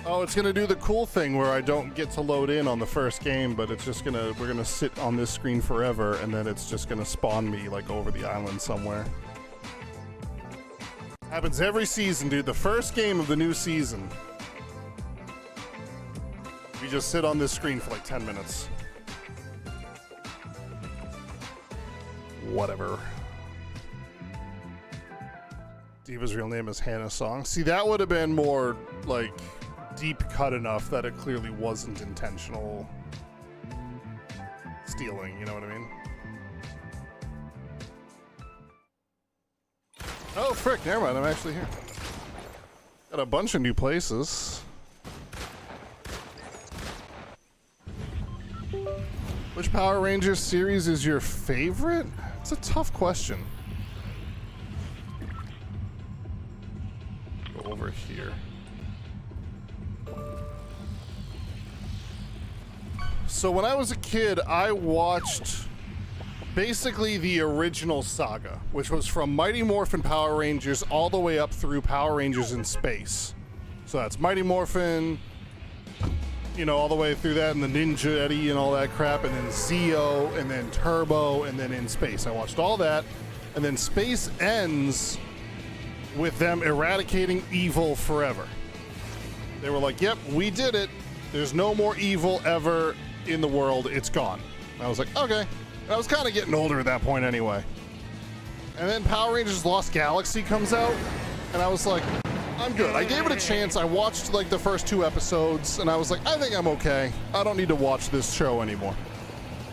Oh, it's gonna do the cool thing where I don't get to load in on the first game, but it's just we're gonna sit on this screen forever, and then it's just gonna spawn me like over the island somewhere. Happens every season, dude. The first game of the new season. We just sit on this screen for like 10 minutes. Whatever. Diva's real name is Hannah Song. See, that would have been more like deep cut enough that it clearly wasn't intentional stealing, you know what I mean? Oh, frick, never mind, I'm actually here. Got a bunch of new places. Which Power Rangers series is your favorite? It's a tough question. Go over here. So when I was a kid, I watched basically the original saga, which was from Mighty Morphin Power Rangers all the way up through Power Rangers in Space. So that's Mighty Morphin, you know, all the way through that, and the Ninja Eddie and all that crap, and then Zeo, and then Turbo, and then In Space. I watched all that, and then Space ends with them eradicating evil forever. They were like, yep, we did it. There's no more evil ever in the world. It's gone. And I was like, okay. And I was kind of getting older at that point anyway. And then Power Rangers Lost Galaxy comes out, and I was like, I'm good. I gave it a chance. I watched like the first 2 episodes, and I was like, I think I'm okay. I don't need to watch this show anymore.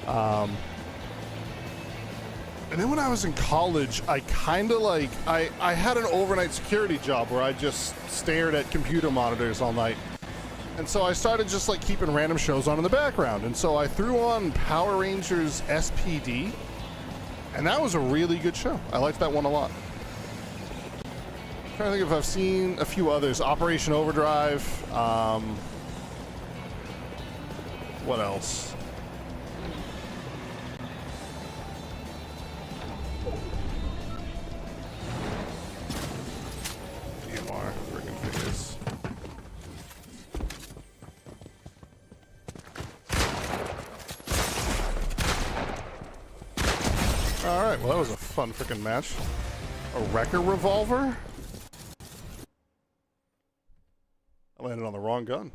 And then when I was in college, I kind of like, I had an overnight security job where I just stared at computer monitors all night. And so I started just like keeping random shows on in the background. And so I threw on Power Rangers SPD, and that was a really good show. I liked that one a lot. I'm trying to think if I've seen a few others. Operation Overdrive. What else? DMR, friggin' figures. Alright, well that was a fun freaking match. A Wrecker Revolver? I landed on the wrong gun.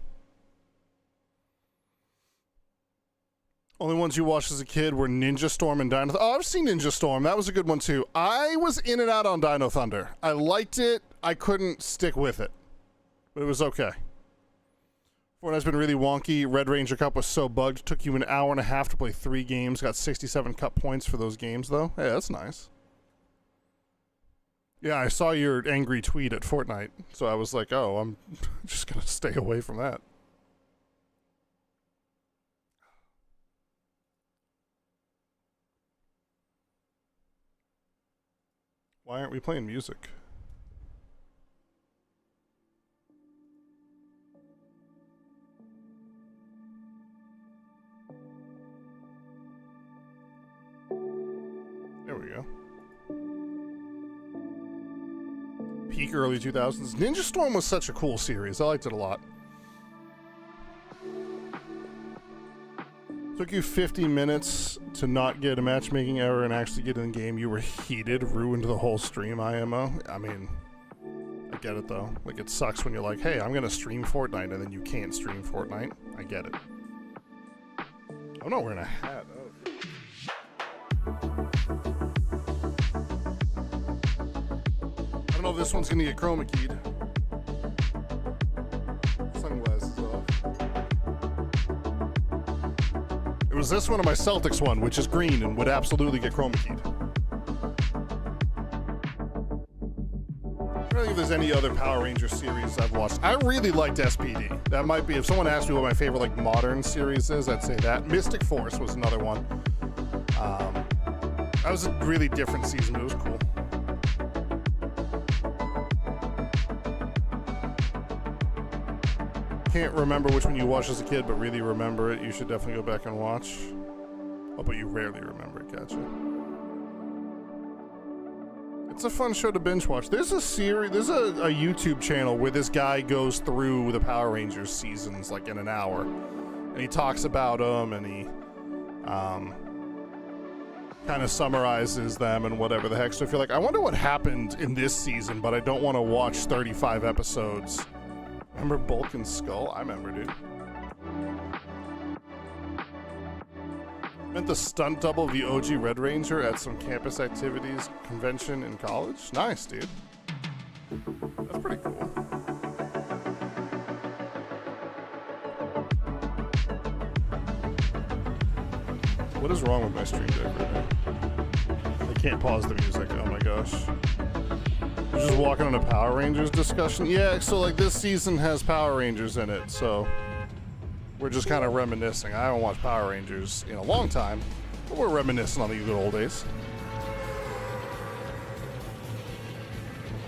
Only ones you watched as a kid were Ninja Storm and Dino Thunder. Oh, I've seen Ninja Storm. That was a good one too. I was in and out on Dino Thunder. I liked it. I couldn't stick with it. But it was okay. Fortnite's been really wonky. Red Ranger Cup was so bugged. Took you an hour and a half to play 3 games. Got 67 cup points for those games though. Hey, that's nice. Yeah, I saw your angry tweet at Fortnite, so I was like, oh, I'm just gonna stay away from that. Why aren't we playing music? There we go. Peak early 2000s. Ninja Storm was such a cool series. I liked it a lot. Took you 50 minutes to not get a matchmaking error and actually get in the game. You were heated, ruined the whole stream IMO. I mean, I get it though. Like, it sucks when you're like, hey, I'm gonna stream Fortnite, and then you can't stream Fortnite. I get it. I'm not wearing a hat. Oh. I don't know if this one's gonna get chroma keyed. Sunglasses off. It was this one or my Celtics one, which is green and would absolutely get chroma keyed. I don't think there's any other Power Ranger series I've watched. I really liked SPD. That might be, if someone asked me what my favorite like modern series is, I'd say that. Mystic Force was another one. That was a really different season, but it was cool. Can't remember which one you watched as a kid, but really remember it. You should definitely go back and watch. Oh, but you rarely remember it, gotcha. It's a fun show to binge watch. There's a series, there's a YouTube channel where this guy goes through the Power Rangers seasons like in an hour, and he talks about them, and he kind of summarizes them and whatever the heck. So if you're like, I wonder what happened in this season, but I don't want to watch 35 episodes. Remember Bulk and Skull? I remember, dude. Meant the stunt double of the OG Red Ranger at some campus activities convention in college. Nice, dude. That's pretty cool. What is wrong with my stream deck right now? I can't pause the music. Oh my gosh. You're just walking on a Power Rangers discussion? Yeah, so like this season has Power Rangers in it, so we're just kind of reminiscing. I haven't watched Power Rangers in a long time, but we're reminiscing on the good old days.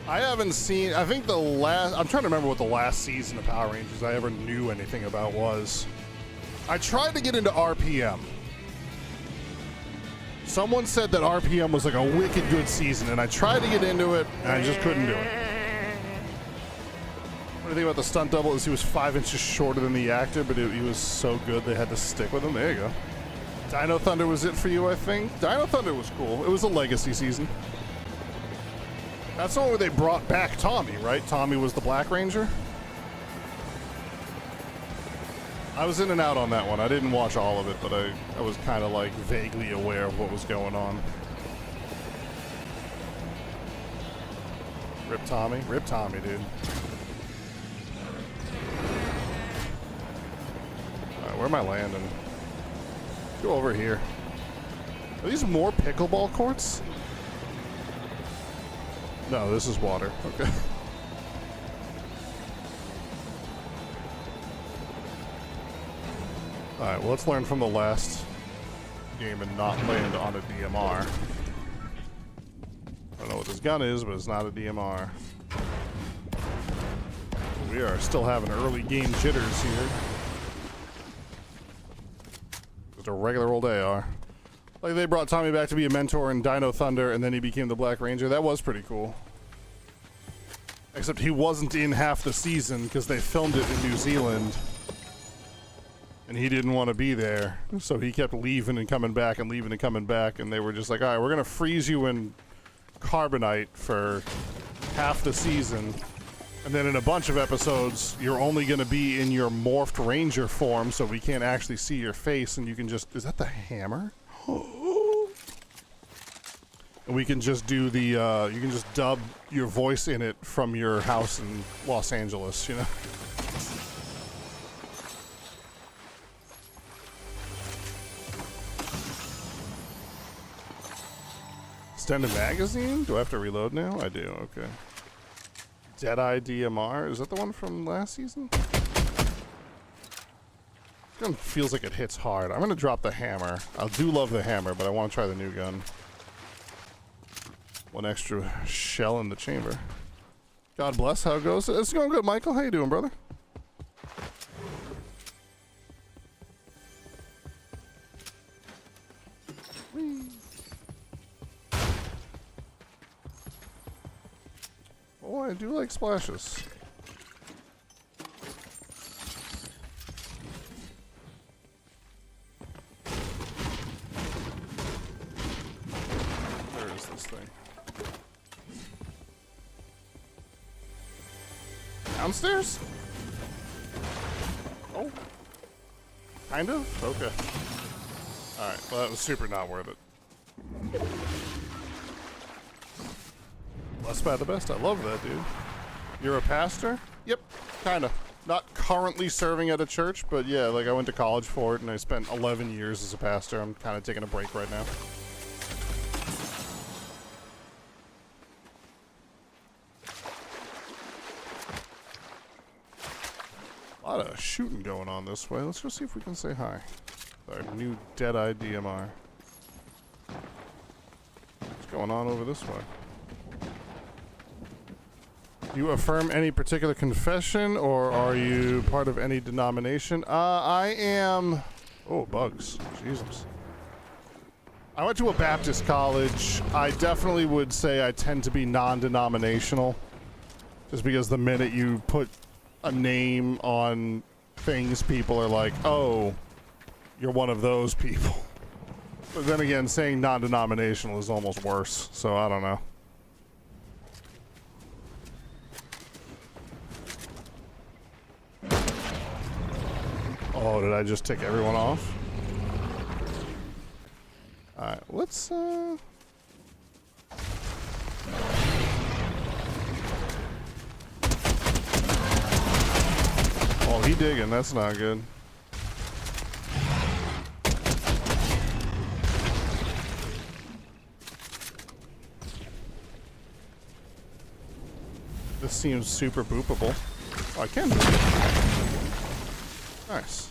I haven't seen, I think I'm trying to remember what the last season of Power Rangers I ever knew anything about was. I tried to get into RPM. Someone said that RPM was like a wicked good season, and I tried to get into it, and I just couldn't do it. What do you think about the stunt double is he was 5 inches shorter than the actor, but he was so good they had to stick with him. There you go. Dino Thunder was it for you, I think? Dino Thunder was cool. It was a legacy season. That's the one where they brought back Tommy, right? Tommy was the Black Ranger. I was in and out on that one. I didn't watch all of it, but I was kind of like vaguely aware of what was going on. Rip Tommy. Rip Tommy, dude. Alright, where am I landing? Go over here. Are these more pickleball courts? No, this is water. Okay. Alright, well, let's learn from the last game and not land on a DMR. I don't know what this gun is, but it's not a DMR. We are still having early game jitters here. Just a regular old AR. Like, they brought Tommy back to be a mentor in Dino Thunder, and then he became the Black Ranger. That was pretty cool. Except he wasn't in half the season because they filmed it in New Zealand. And he didn't want to be there, so he kept leaving and coming back and leaving and coming back, and they were just like, all right, we're going to freeze you in carbonite for half the season, and then in a bunch of episodes, you're only going to be in your morphed ranger form, so we can't actually see your face, and you can just... Is that the hammer? And we can just do the, you can just dub your voice in it from your house in Los Angeles, you know? Extended magazine? Do I have to reload now? I do, okay. Deadeye DMR? Is that the one from last season? Gun feels like it hits hard. I'm gonna drop the hammer. I do love the hammer, but I want to try the new gun. One extra shell in the chamber. God bless. How it goes? It's going good, Michael. How you doing, brother? Whee. Oh, I do like splashes. Where is this thing? Downstairs? Oh. Kind of? Okay. Alright, well that was super not worth it. Less bad the best. I love that, dude. You're a pastor? Yep, kinda. Not currently serving at a church, but yeah, like I went to college for it and I spent 11 years as a pastor. I'm kind of taking a break right now. A lot of shooting going on this way. Let's go see if we can say hi. Our new Deadeye DMR. What's going on over this way? Do you affirm any particular confession, or are you part of any denomination? I am... Oh, bugs. Jesus. I went to a Baptist college. I definitely would say I tend to be non-denominational. Just because the minute you put a name on things, people are like, oh, you're one of those people. But then again, saying non-denominational is almost worse, so I don't know. Oh, did I just tick everyone off? Alright, let's, Oh, he digging. That's not good. This seems super boopable. Oh, I can do it. Nice.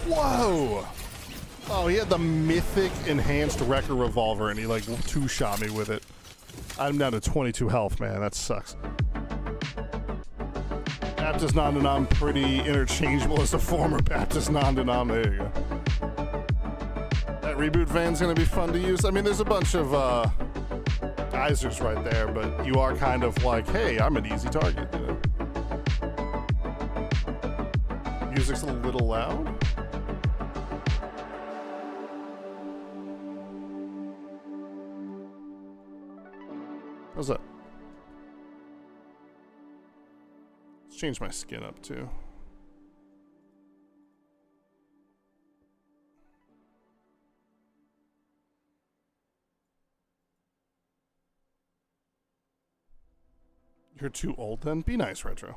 Whoa! Oh, he had the mythic enhanced wrecker revolver and he like two-shot me with it. I'm down to 22 health, man. That sucks. Baptist non-denom, pretty interchangeable as a former Baptist non-denom. There you go. That reboot van's gonna be fun to use. I mean, there's a bunch of geysers right there, but you are kind of like, hey, I'm an easy target, you know? Music's a little loud. How's that? Let's change my skin up too. You're too old then? Be nice, Retro.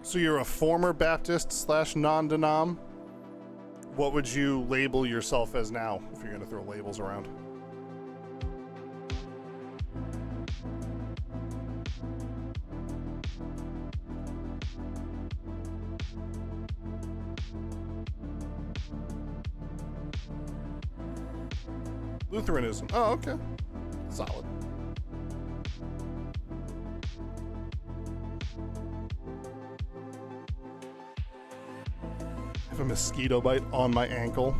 So you're a former Baptist / non-denom. What would you label yourself as now, if you're gonna throw labels around? Lutheranism. Oh, okay. Solid. I have a mosquito bite on my ankle.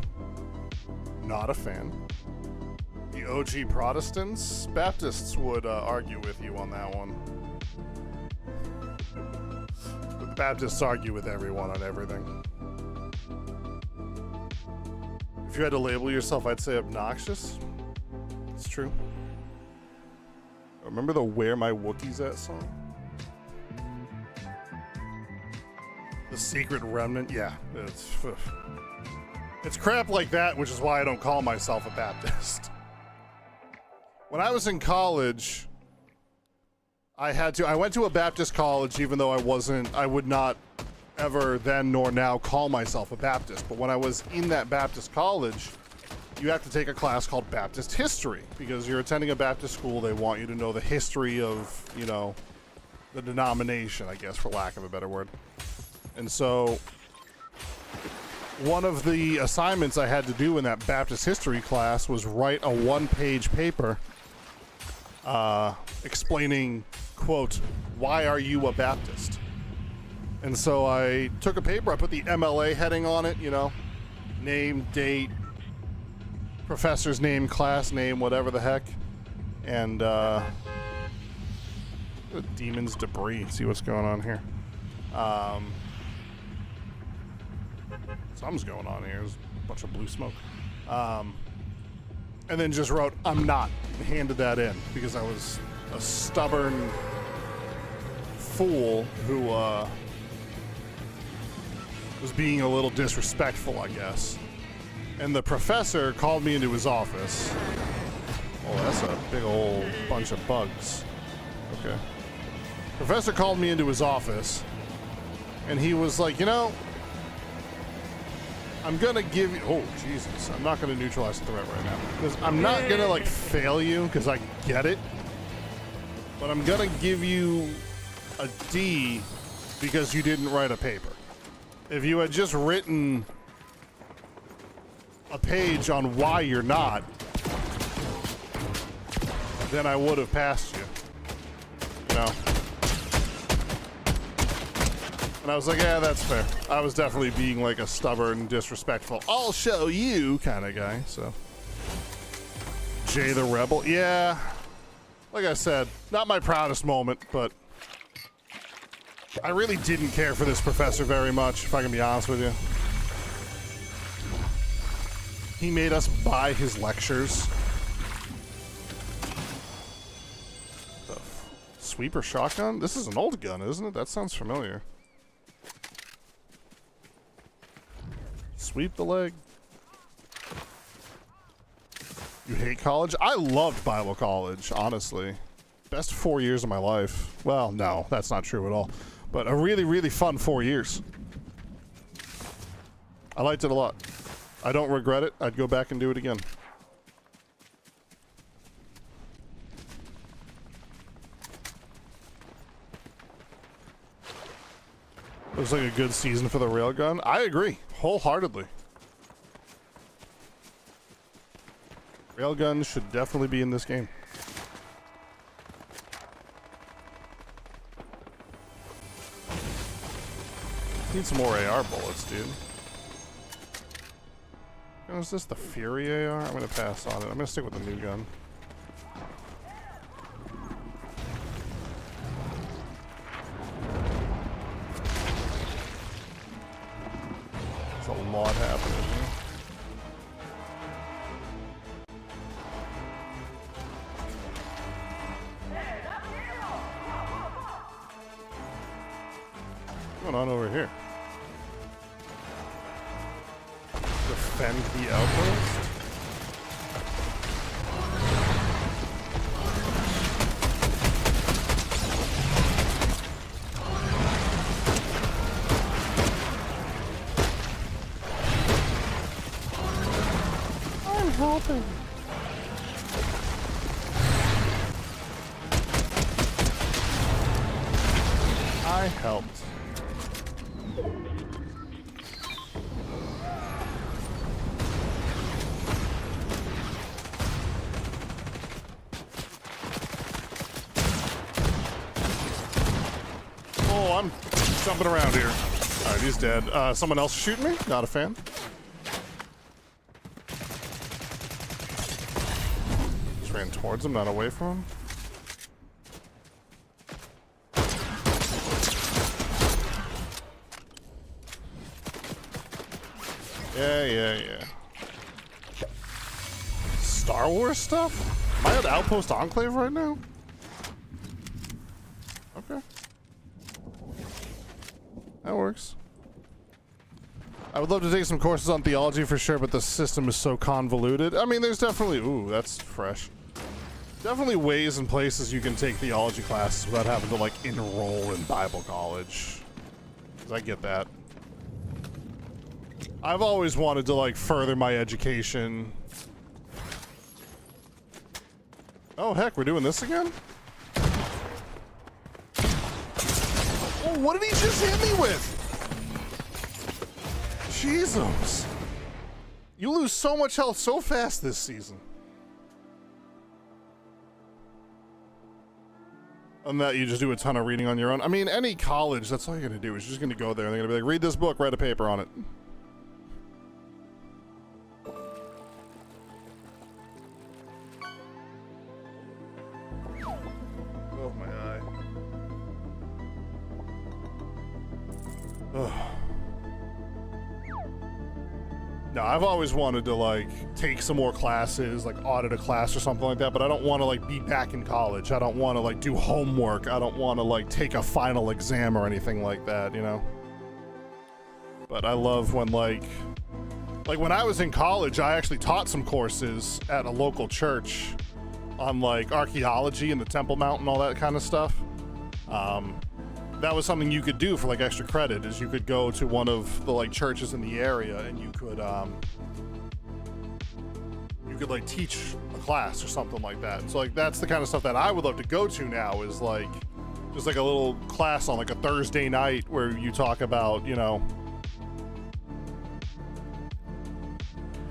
Not a fan. The OG Protestants, Baptists would argue with you on that one. But the Baptists argue with everyone on everything. If you had to label yourself, I'd say obnoxious. It's true. Remember the Where My Wookiee's At song? The Secret Remnant? Yeah, it's crap like that, which is why I don't call myself a Baptist. When I was in college, I went to a Baptist college, even though I would not ever then nor now call myself a Baptist. But when I was in that Baptist college, you have to take a class called Baptist History, because you're attending a Baptist school. They want you to know the history of, you know, the denomination, I guess, for lack of a better word. And so one of the assignments I had to do in that Baptist history class was write a one-page paper explaining, quote, why are you a Baptist? And so I took a paper, I put the MLA heading on it, you know, name, date, professor's name, class name, whatever the heck. And Demon's Debris, see what's going on here. Something's going on here. There's a bunch of blue smoke. And then just wrote, I'm not, and handed that in because I was a stubborn fool who was being a little disrespectful, I guess. And the professor called me into his office. Oh, that's a big old bunch of bugs. Okay. Professor called me into his office, and he was like, you know, I'm gonna give you, oh Jesus, I'm not gonna neutralize the threat right now. Because I'm not gonna like fail you, because I get it. But I'm gonna give you a D because you didn't write a paper. If you had just written a page on why you're not, then I would have passed you. You know? And I was like, yeah, that's fair. I was definitely being like a stubborn, disrespectful, I'll show you kind of guy, so. Jay the Rebel, yeah. Like I said, not my proudest moment, but I really didn't care for this professor very much, if I can be honest with you. He made us buy his lectures. The sweeper shotgun? This is an old gun, isn't it? That sounds familiar. Sweep the leg. You hate college? I loved Bible college, honestly. Best 4 years of my life. Well, no, that's not true at all. But a really, really fun 4 years. I liked it a lot. I don't regret it. I'd go back and do it again. Looks like a good season for the railgun. I agree, wholeheartedly. Railguns should definitely be in this game. Need some more AR bullets, dude. Oh, is this the Fury AR? I'm gonna pass on it. I'm gonna stick with the new gun. There's a lot happening here. What's going on over here? Defend the outpost? I'm helping. I helped. Oh, I'm jumping around here. Alright, he's dead. Someone else shooting me? Not a fan. Just ran towards him, not away from him. Yeah. Star Wars stuff? Am I at Outpost Enclave right now? Okay. That works. I would love to take some courses on theology for sure, but the system is so convoluted. I mean, there's definitely... Ooh, that's fresh. Definitely ways and places you can take theology classes without having to, like, enroll in Bible college. 'Cause I get that. I've always wanted to, like, further my education. Oh, heck, we're doing this again? Oh, what did he just hit me with? Jesus. You lose so much health so fast this season. And that you just do a ton of reading on your own. I mean, any college, that's all you're going to do is you're just going to go there and they're going to be like, read this book, write a paper on it. Oh, my eye. Ugh. No, I've always wanted to, like, take some more classes, like audit a class or something like that, but I don't want to, like, be back in college. I don't want to, like, do homework. I don't want to, like, take a final exam or anything like that, you know? But I love when, like when I was in college, I actually taught some courses at a local church on, like, archaeology and the Temple Mount and all that kind of stuff. That was something you could do for, like, extra credit, is you could go to one of the, like, churches in the area and you could like teach a class or something like that. And so, like, that's the kind of stuff that I would love to go to now, is like just like a little class on, like, a Thursday night where you talk about, you know,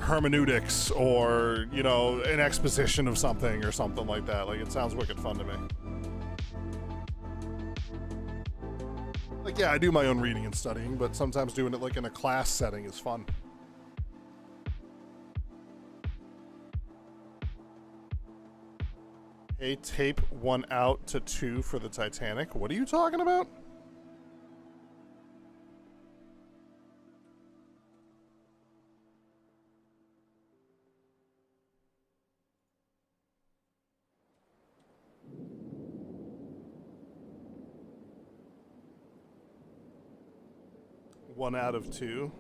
hermeneutics or, you know, an exposition of something or something like that. Like, it sounds wicked fun to me. Like, yeah, I do my own reading and studying, but sometimes doing it like in a class setting is fun. Hey, tape 1 out to 2 for the Titanic. What are you talking about? One out of 2.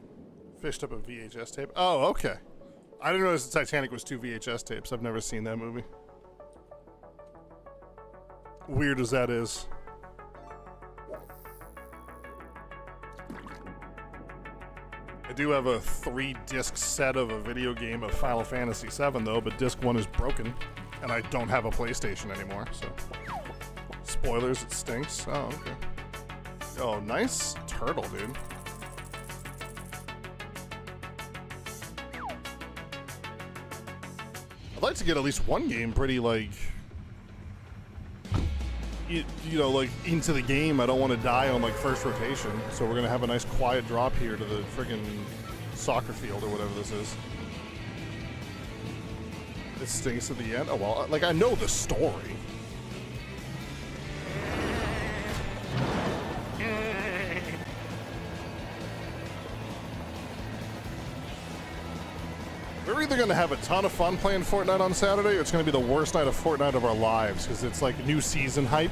Fished up a VHS tape. Oh, okay. I didn't realize the Titanic was 2 VHS tapes. I've never seen that movie. Weird as that is. I do have a 3-disc set of a video game of Final Fantasy VII, though, but disc 1 is broken, and I don't have a PlayStation anymore, so... Spoilers, it stinks. Oh, okay. Oh, nice turtle, dude. I'd like to get at least one game pretty, like... You know, like, into the game. I don't want to die on, like, first rotation. So we're going to have a nice quiet drop here to the friggin' soccer field or whatever this is. It stinks at the end? Oh, well, like, I know the story. We're either going to have a ton of fun playing Fortnite on Saturday, or it's going to be the worst night of Fortnite of our lives, because it's like new season hype.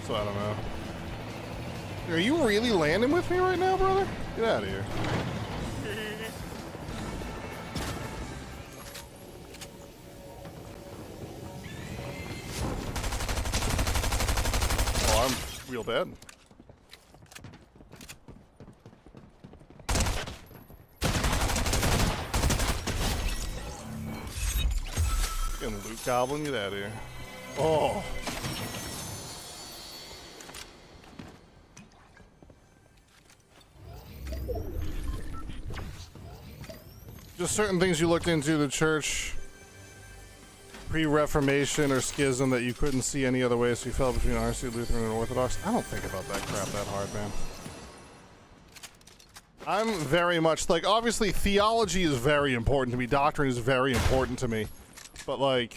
So I don't know. Are you really landing with me right now, brother? Get out of here. Oh, I'm real bad. Loot goblin, get out of here. Oh. Just certain things you looked into the church pre-Reformation or schism that you couldn't see any other way, so you fell between RC, Lutheran, and Orthodox. I don't think about that crap that hard, man. I'm very much, like, obviously theology is very important to me. Doctrine is very important to me. But, like,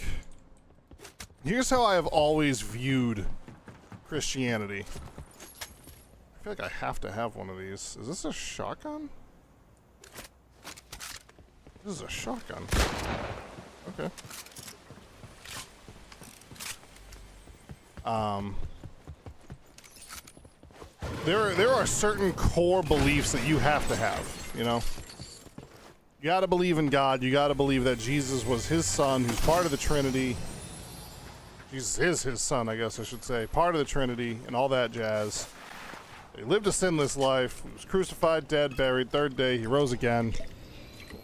here's how I have always viewed Christianity. I feel like I have to have one of these. Is this a shotgun? This is a shotgun. Okay. There are certain core beliefs that you have to have, you know? You gotta believe in God. You gotta believe that Jesus was his son, who's part of the Trinity. Jesus is his son, I guess I should say. Part of the Trinity and all that jazz. He lived a sinless life. He was crucified, dead, buried. Third day, he rose again.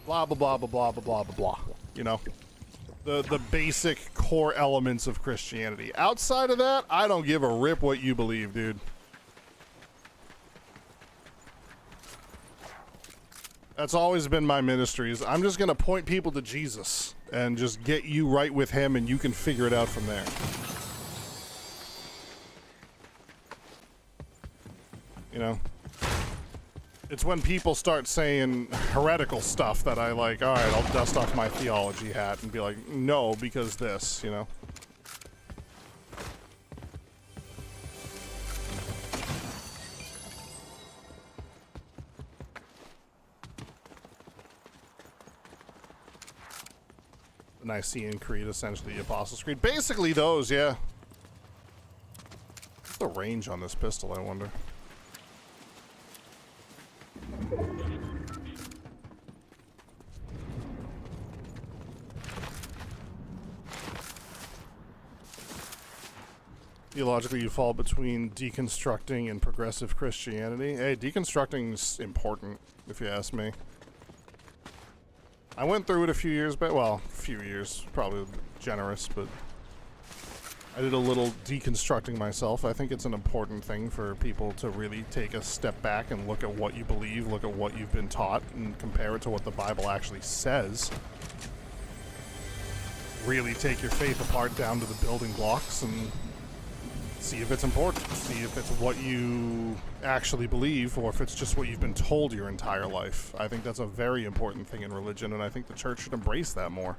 Blah, blah, blah, blah, blah, blah, blah, blah, blah. You know? The basic core elements of Christianity. Outside of that, I don't give a rip what you believe, dude. That's always been my ministries. I'm just gonna point people to Jesus and just get you right with him, and you can figure it out from there. You know? It's when people start saying heretical stuff that I like, all right, I'll dust off my theology hat and be like, no, because this, you know? The Nicene Creed, essentially the Apostles' Creed. Basically those, yeah. What's the range on this pistol, I wonder? Theologically, you fall between deconstructing and progressive Christianity. Hey, deconstructing's important, if you ask me. I went through it a few years back. Well, a few years, probably generous, but I did a little deconstructing myself. I think it's an important thing for people to really take a step back and look at what you believe, look at what you've been taught, and compare it to what the Bible actually says. Really take your faith apart down to the building blocks and see if it's important. See if it's what you actually believe or if it's just what you've been told your entire life. I think that's a very important thing in religion, and I think the church should embrace that more.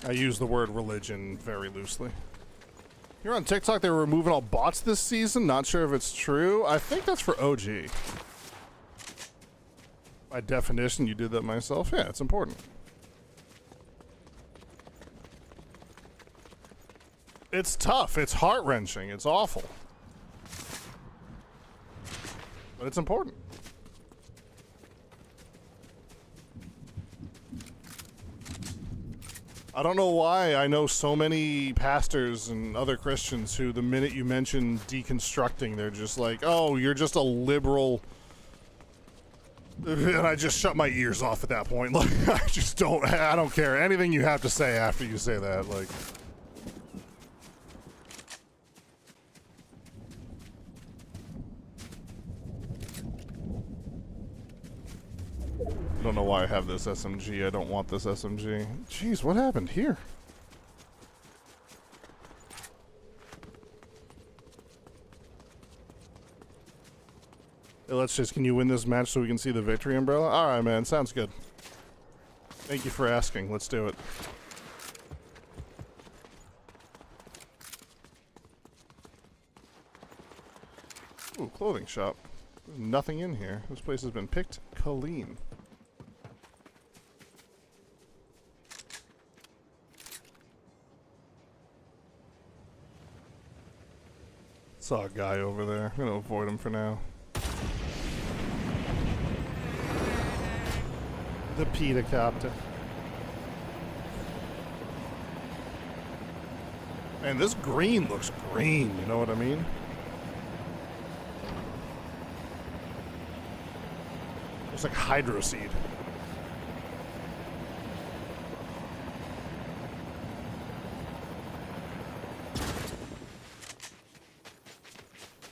I use the word religion very loosely. Here on TikTok, they were removing all bots this season. Not sure if it's true. I think that's for OG. By definition, you did that myself. Yeah, it's important. It's tough. It's heart-wrenching. It's awful. But it's important. I don't know why I know so many pastors and other Christians who the minute you mention deconstructing, they're just like, oh, you're just a liberal. And I just shut my ears off at that point. Like, I don't care anything you have to say after you say that. Like, I don't know why I have this SMG. I don't want this SMG. Jeez, what happened here? Hey, let's just, can you win this match so we can see the victory umbrella? Alright, man, sounds good. Thank you for asking. Let's do it. Ooh, clothing shop. There's nothing in here. This place has been picked clean. Saw a guy over there. I'm gonna avoid him for now. The PETA copter. Man, this green looks green, you know what I mean? Looks like hydro seed.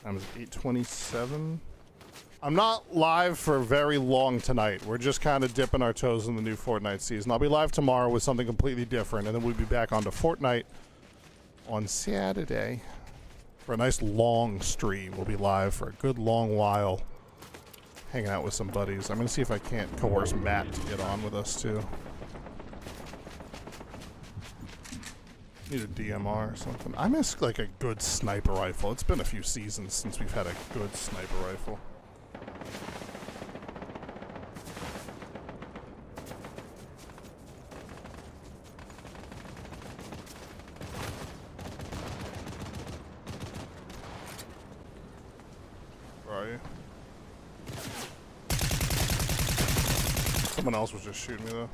Time is 8:27. I'm not live for very long tonight. We're just kind of dipping our toes in the new Fortnite season. I'll be live tomorrow with something completely different, and then we'll be back onto Fortnite on Saturday for a nice long stream. We'll be live for a good long while, hanging out with some buddies. I'm going to see if I can't coerce Matt to get on with us, too. Need a DMR or something. I miss, like, a good sniper rifle. It's been a few seasons since we've had a good sniper rifle. Where are you? Someone else was just shooting me, though.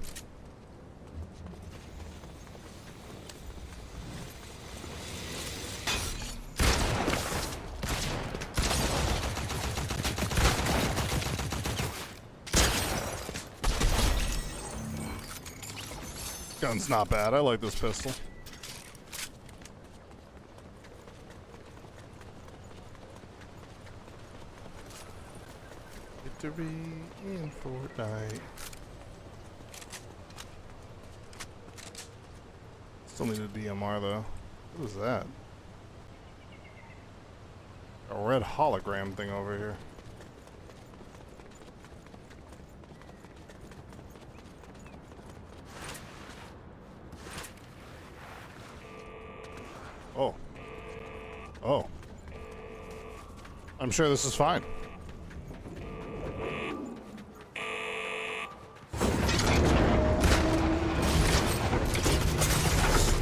Gun's not bad. I like this pistol. Victory in Fortnite. Still need a DMR though. What is that? A red hologram thing over here. Oh. Oh. I'm sure this is fine.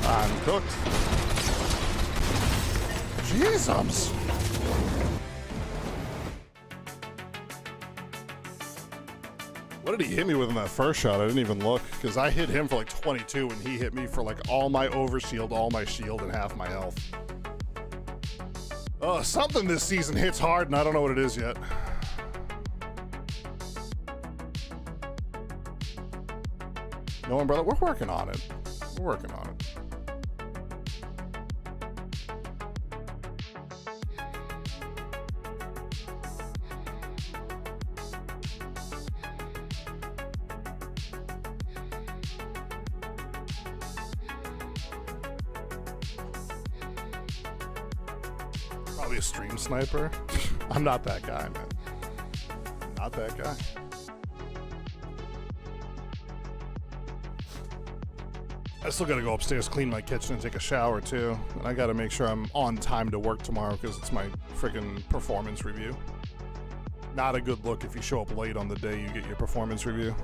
I'm cooked. Jesus. What did he hit me with in that first shot? I didn't even look, because I hit him for like 22 and he hit me for like all my overshield, all my shield, and half my health. Something this season hits hard and I don't know what it is yet. No umbrella? We're working on it. We're working on it. Probably a stream sniper. I'm not that guy, man. Not that guy. I still gotta go upstairs, clean my kitchen, and take a shower too. And I gotta make sure I'm on time to work tomorrow because it's my freaking performance review. Not a good look if you show up late on the day you get your performance review.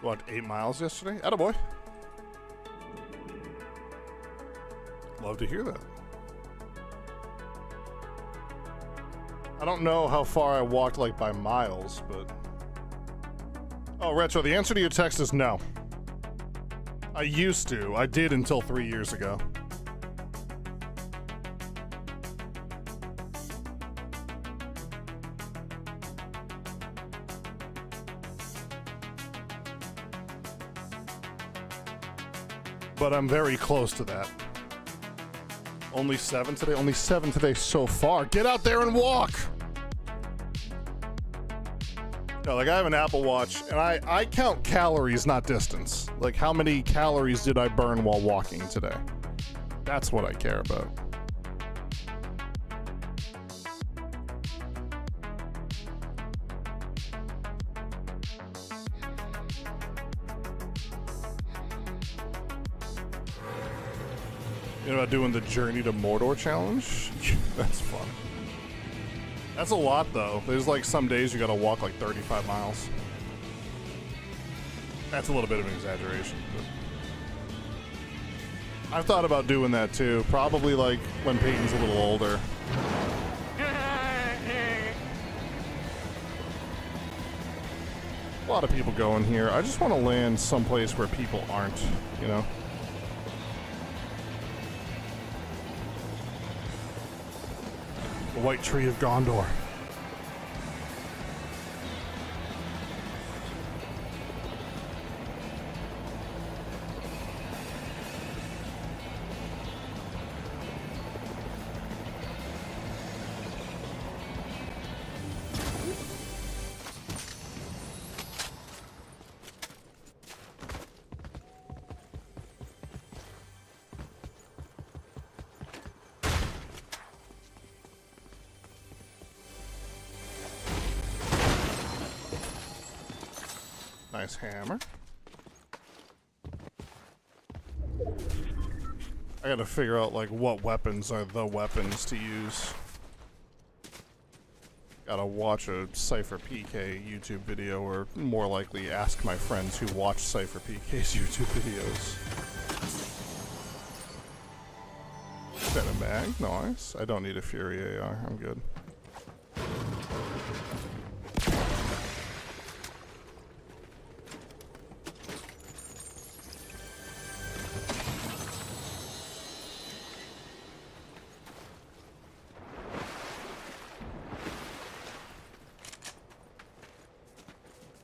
Walked 8 miles yesterday. Attaboy. Love to hear that. I don't know how far I walked, like, by miles, but... Oh, Retro, the answer to your text is no. I used to. I did until 3 years ago. But I'm very close to that. Only 7 today? Only 7 today so far. Get out there and walk! No, like I have an Apple Watch, and I count calories, not distance. Like how many calories did I burn while walking today? That's what I care about. You know about doing the Journey to Mordor challenge? That's fun. That's a lot though. There's like some days you gotta walk like 35 miles. That's a little bit of an exaggeration. But I've thought about doing that too. Probably like when Peyton's a little older. A lot of people going here. I just want to land someplace where people aren't, you know? The White Tree of Gondor. Nice hammer. I gotta figure out like what weapons are the weapons to use. Gotta watch a Cypher PK YouTube video, or more likely ask my friends who watch Cypher PK's YouTube videos. Venom bag, nice. I don't need a Fury AR, I'm good.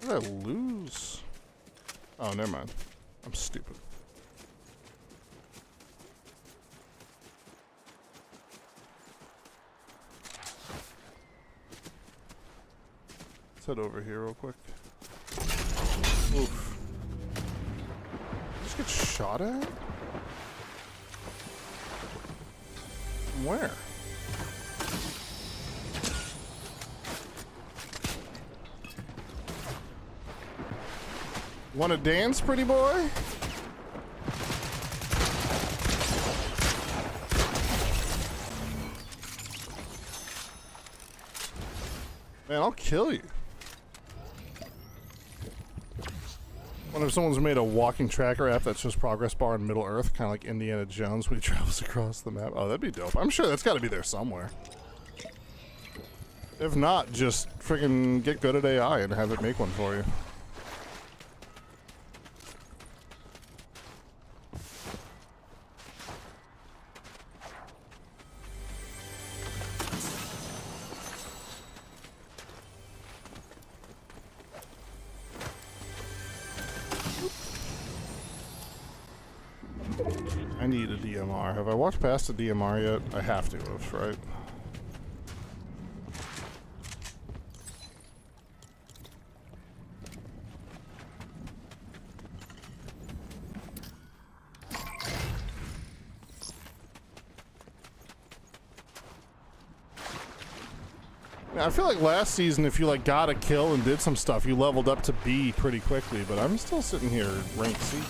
What did I lose? Oh, never mind. I'm stupid. Let's head over here real quick. Oof. Just get shot at? From where? Wanna dance, pretty boy? Man, I'll kill you. Wonder if someone's made a walking tracker app that shows progress bar in Middle Earth, kind of like Indiana Jones when he travels across the map. Oh, that'd be dope. I'm sure that's got to be there somewhere. If not, just freaking get good at AI and have it make one for you. I need a DMR. Have I walked past a DMR yet? I have to have, right? I feel like last season, if you like got a kill and did some stuff, you leveled up to B pretty quickly, but I'm still sitting here ranked C.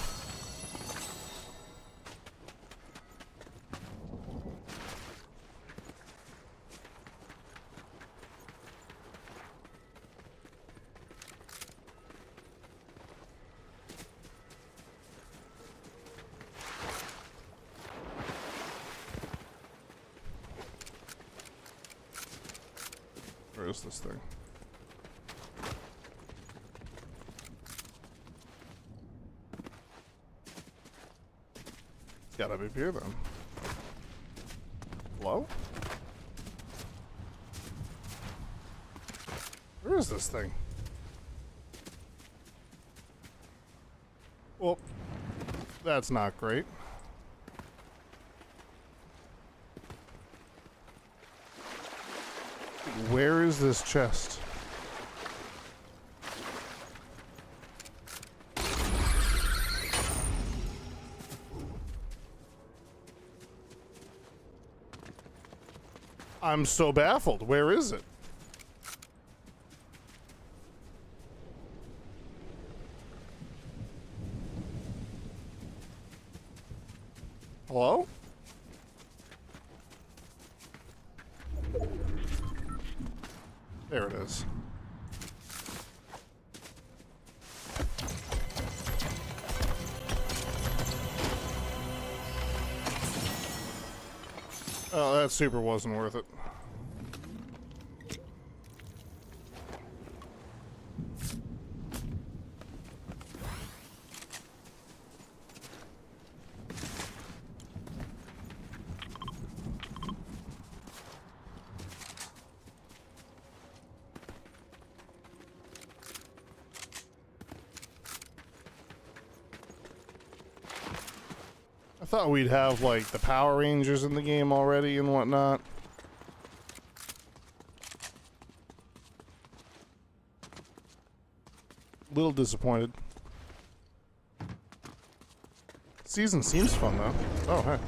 Where is this thing? It's gotta be up here then. Hello? Where is this thing? Well, that's not great. Where is this chest? I'm so baffled. Where is it? Hello? There it is. Oh, that super wasn't worth it. I thought we'd have, like, the Power Rangers in the game already and whatnot. Little disappointed. Season seems fun, though. Oh, hey.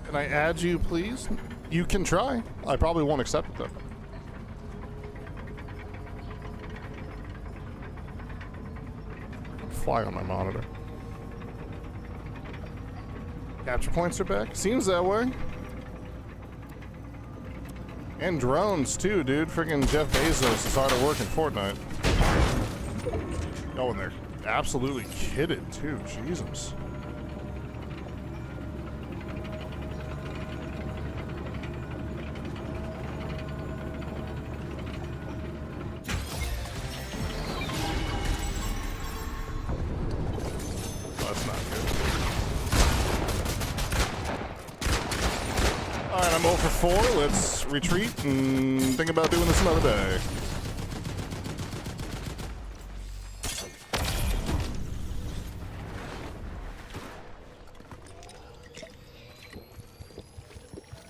Can I add you, please? You can try. I probably won't accept it, though. Fly on my monitor. Capture points are back? Seems that way. And drones, too, dude. Freaking Jeff Bezos is hard at work in Fortnite. Oh, and they're absolutely kitted, too. Jesus. Alright, I'm 0 for 4. Let's retreat and think about doing this another day.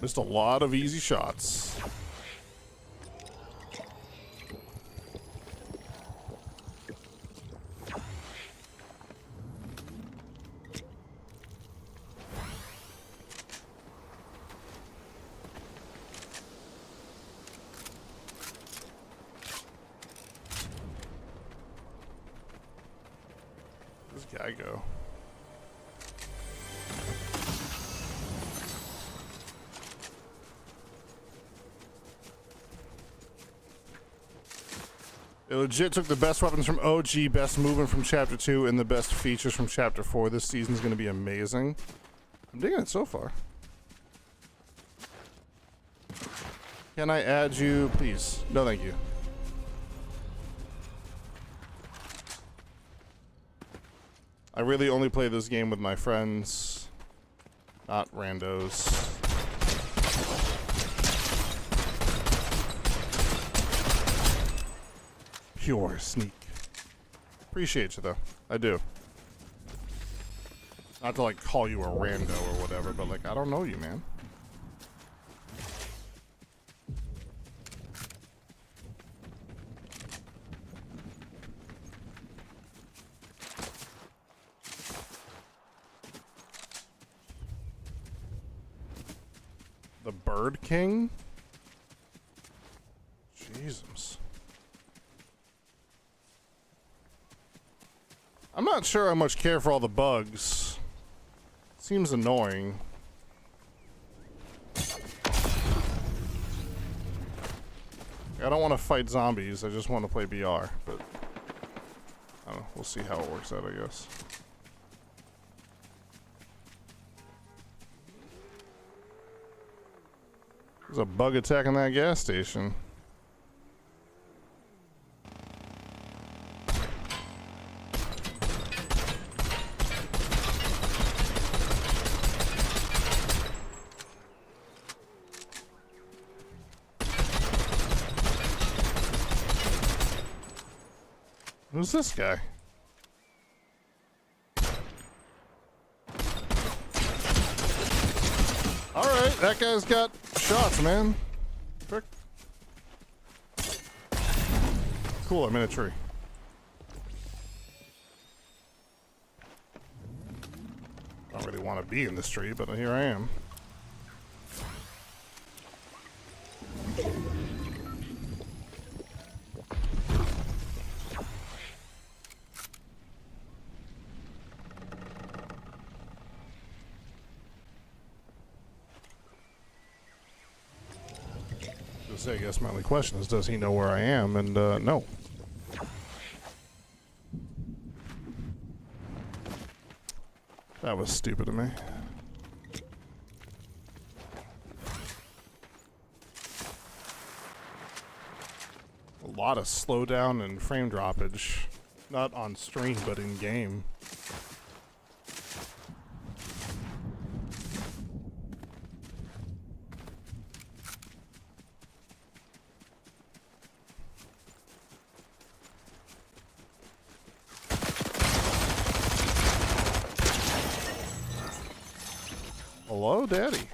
Missed a lot of easy shots. Where's this guy go? It legit took the best weapons from OG, best movement from Chapter 2, and the best features from Chapter 4. This season's going to be amazing. I'm digging it so far. Can I add you, please? No, thank you. I really only play this game with my friends, not randos. Pure sneak. Appreciate you though. I do. Not to like call you a rando or whatever, but like I don't know you, man. The Bird King? Jesus. I'm not sure how much care for all the bugs. Seems annoying. I don't want to fight zombies, I just want to play BR, but I don't know, we'll see how it works out, I guess. There's a bug attacking that gas station. Who's this guy? Alright, that guy's got shots, man. Frick. Cool, I'm in a tree. I don't really want to be in this tree, but here I am. I guess my only question is, does he know where I am? And no. That was stupid of me. A lot of slowdown and frame droppage. Not on stream, but in game. Hello, Daddy.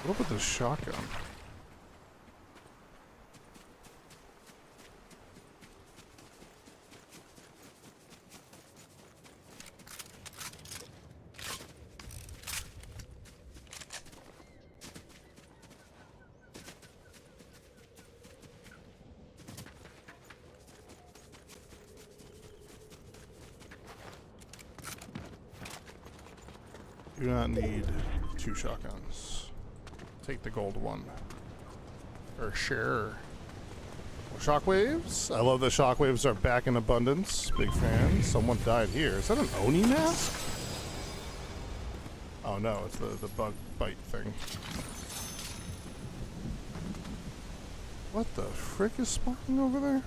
What up with this shotgun? Do not need 2 shotguns. Take the gold one. For sure. More shockwaves. I love that shockwaves are back in abundance. Big fan. Someone died here. Is that an Oni mask? Oh no, it's the bug bite thing. What the frick is spawning over there?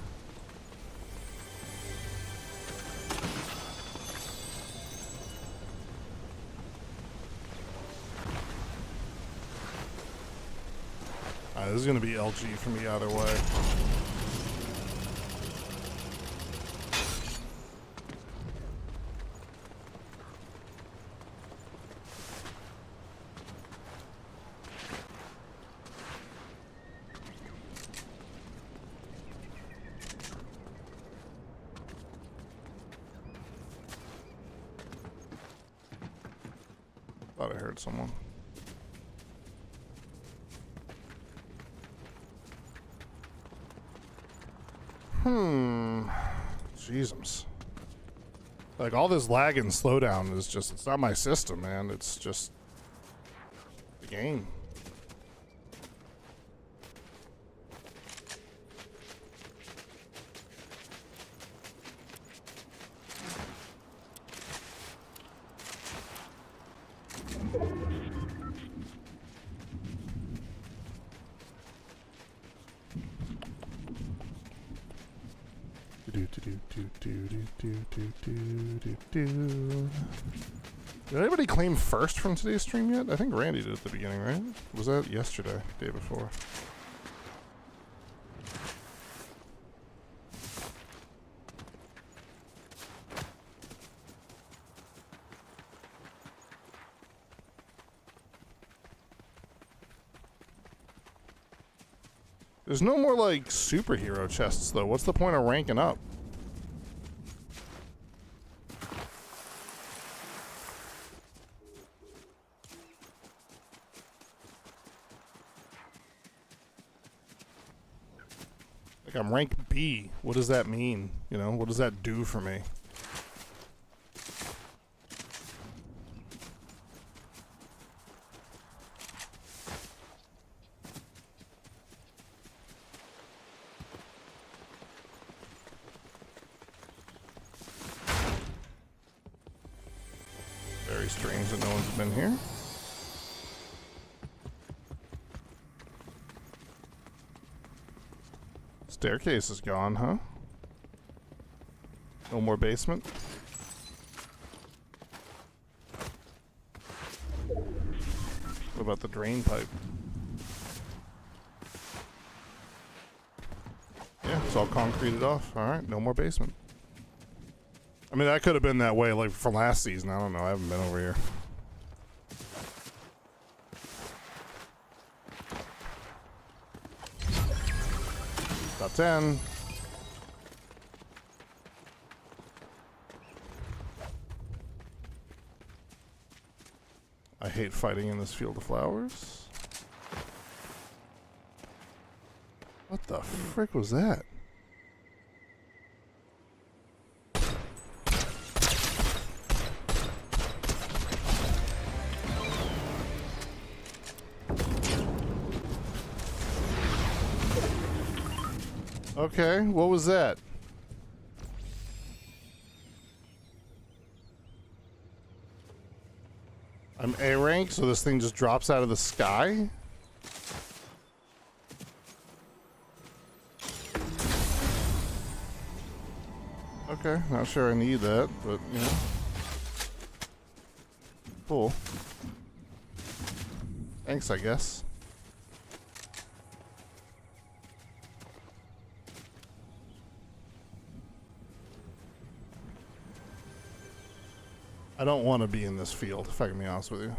This is going to be LG for me either way. Thought I heard someone. Jesus. Like, all this lag and slowdown is just, it's not my system, man. It's just the game. Did anybody claim first from today's stream yet? I think Randy did at the beginning, right? Was that yesterday? Day before? There's no more, like, superhero chests, though. What's the point of ranking up? Like, I'm rank B. What does that mean? You know, what does that do for me? Very strange that no one's been here. Staircase is gone, huh? No more basement? What about the drain pipe? Yeah, it's all concreted off. Alright, no more basement. I mean, that could have been that way, like, from last season. I don't know. I haven't been over here. Top 10. I hate fighting in this field of flowers. What the frick was that? Okay, what was that? I'm A rank, so this thing just drops out of the sky? Okay, not sure I need that, but, you know. Cool. Thanks, I guess. I don't want to be in this field, if I can be honest with you.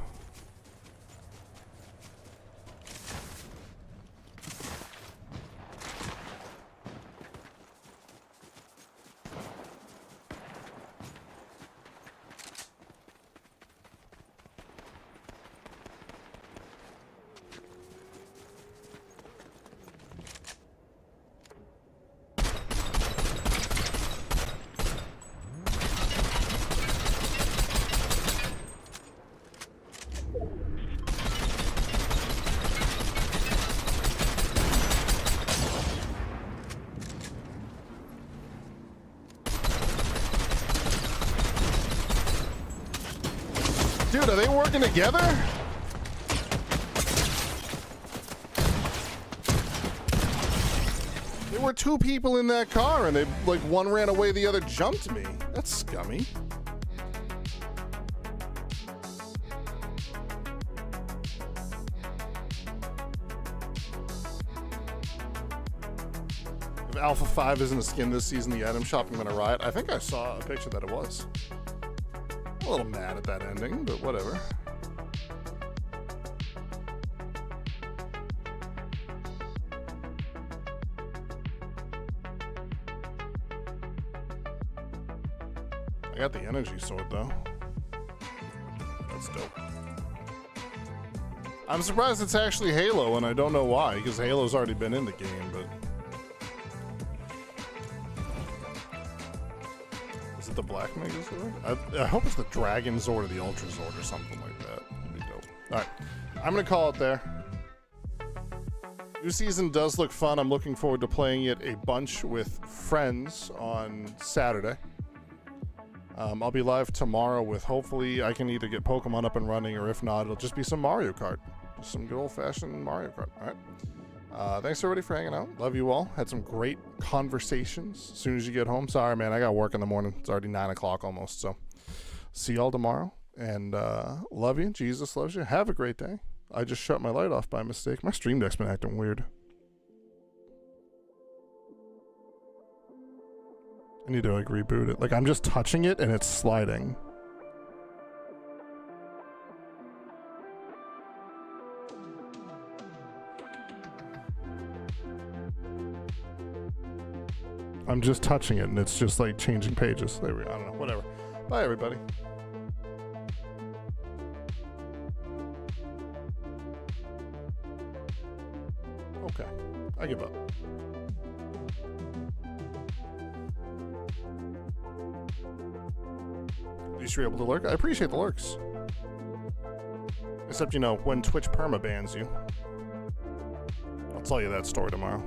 Dude, are they working together? There were two people in that car and they, like, one ran away, the other jumped me. That's scummy. If Alpha 5 isn't a skin this season, the item shop I'm gonna riot. I think I saw a picture that it was. A little mad at that ending, but whatever. I got the energy sword though. That's dope. I'm surprised it's actually Halo, and I don't know why, because Halo's already been in the game, but... Is it the Black Megazord? I hope it's the Dragon Zord or the Ultra Zord or something like that. That'd be dope. All right, I'm gonna call it there. New season does look fun. I'm looking forward to playing it a bunch with friends on Saturday. I'll be live tomorrow with, hopefully I can either get Pokemon up and running, or if not, it'll just be some Mario Kart. Just some good old-fashioned Mario Kart. All right. Thanks everybody for hanging out. Love you all. Had some great conversations. As soon as you get home. Sorry, man. I got work in the morning. It's already 9 o'clock almost. So see y'all tomorrow. And love you. Jesus loves you. Have a great day. I just shut my light off by mistake. My Stream Deck's been acting weird. I need to like reboot it. Like I'm just touching it and it's sliding. I'm just touching it and it's just like changing pages. There we go. I don't know. Whatever. Bye everybody. Okay. I give up. At least you're able to lurk. I appreciate the lurks. Except, you know, when Twitch perma bans you. I'll tell you that story tomorrow.